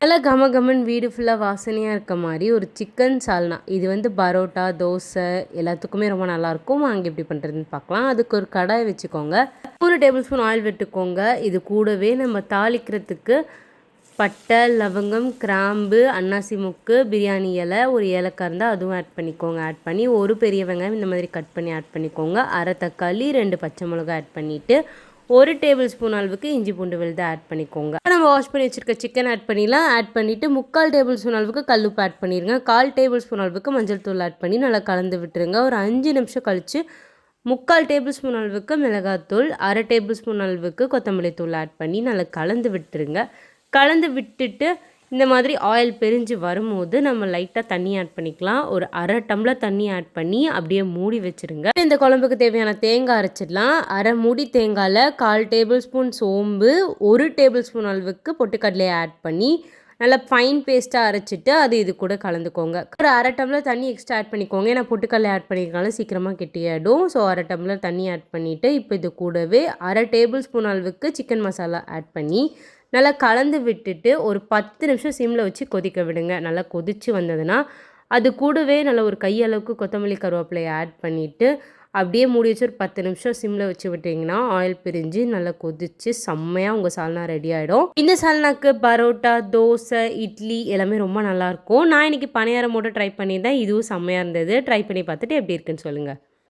நல்லா கமகமன்னு வீடு ஃபுல்லாக வாசனையாக இருக்க மாதிரி ஒரு சிக்கன் சால்னா. இது வந்து பரோட்டா, தோசை எல்லாத்துக்குமே ரொம்ப நல்லாயிருக்கும். வாங்க எப்படி பண்ணுறதுன்னு பார்க்கலாம். அதுக்கு ஒரு கடாய் வச்சுக்கோங்க. 3 டேபிள் ஸ்பூன் ஆயில் விட்டுக்கோங்க. இது கூடவே நம்ம தாளிக்கிறதுக்கு பட்டை, லவங்கம், கிராம்பு, அன்னாசி முக்கு, பிரியாணி இலை, ஒரு ஏலக்காய் இருந்தால் அதுவும் ஆட் பண்ணிக்கோங்க. ஆட் பண்ணி ஒரு பெரிய வெங்காயம் இந்த மாதிரி கட் பண்ணி ஆட் பண்ணிக்கோங்க. அரை தக்காளி, 2 பச்சை மிளகாய் ஆட் பண்ணிவிட்டு 1 டேபிள் ஸ்பூன் அளவுக்கு இஞ்சி பூண்டு விழுது ஆட் பண்ணிக்கோங்க. நம்ம வாஷ் பண்ணி வச்சுருக்க சிக்கன் ஆட் பண்ணிடலாம். ஆட் பண்ணிவிட்டு 3/4 டேபிள் ஸ்பூன் அளவுக்கு கல்லுப்பு ஆட் பண்ணிடுங்க. 1/4 டேபிள் ஸ்பூன் அளவுக்கு மஞ்சள் தூள் ஆட் பண்ணி நல்லா கலந்து விட்டுருங்க. ஒரு 5 நிமிஷம் கழித்து 3/4 டேபிள் ஸ்பூன் அளவுக்கு மிளகாத்தூள், அரை டேபிள் ஸ்பூன் அளவுக்கு கொத்தமல்லி தூள் ஆட் பண்ணி நல்லா கலந்து விட்டுருங்க. கலந்து விட்டுட்டு இந்த மாதிரி ஆயில் பிரிஞ்சு வரும்போது நம்ம லைட்டாக தண்ணி ஆட் பண்ணிக்கலாம். ஒரு அரை டம்ளர் தண்ணி ஆட் பண்ணி அப்படியே மூடி வச்சுருங்க. இந்த குழம்புக்கு தேவையான தேங்காய் அரைச்சிடலாம். அரை மூடி தேங்காயில் 1/4 டேபிள் ஸ்பூன் சோம்பு, 1 டேபிள் ஸ்பூன் அளவுக்கு பொட்டுக்கடலையை ஆட் பண்ணி நல்லா ஃபைன் பேஸ்ட்டாக அரைச்சிட்டு அது இது கூட கலந்துக்கோங்க. ஒரு அரை டம்ளர் தண்ணி எக்ஸ்ட்ரா ஆட் பண்ணிக்கோங்க. ஏன்னா பொட்டுக்கடலை ஆட் பண்ணியிருக்காலும் சீக்கிரமாக கெட்டியாயிடும். ஸோ அரை டம்ளர் தண்ணி ஆட் பண்ணிவிட்டு இப்போ இது கூடவே அரை டேபிள் ஸ்பூன் அளவுக்கு சிக்கன் மசாலா ஆட் பண்ணி நல்லா கலந்து விட்டுட்டு ஒரு 10 நிமிஷம் சிம்மில் வச்சு கொதிக்க விடுங்க. நல்லா கொதித்து வந்ததுன்னா அது கூடவே நல்லா ஒரு கையளவுக்கு கொத்தமல்லி கருவேப்பிலையை ஆட் பண்ணிவிட்டு அப்படியே மூடி வச்சு ஒரு 10 நிமிஷம் சிம்மில் வச்சு விட்டிங்கன்னா ஆயில் பிரிஞ்சு நல்லா கொதித்து செம்மையாக உங்கள் சால்னா ரெடி ஆகிடும். இந்த சால்னாக்கு பரோட்டா, தோசை, இட்லி எல்லாமே ரொம்ப நல்லாயிருக்கும். நான் இன்றைக்கி பணியாரம் மட்டும் ட்ரை பண்ணியிருந்தேன். இதுவும் செம்மையாக இருந்தது. ட்ரை பண்ணி பார்த்துட்டு எப்படி இருக்குன்னு சொல்லுங்கள்.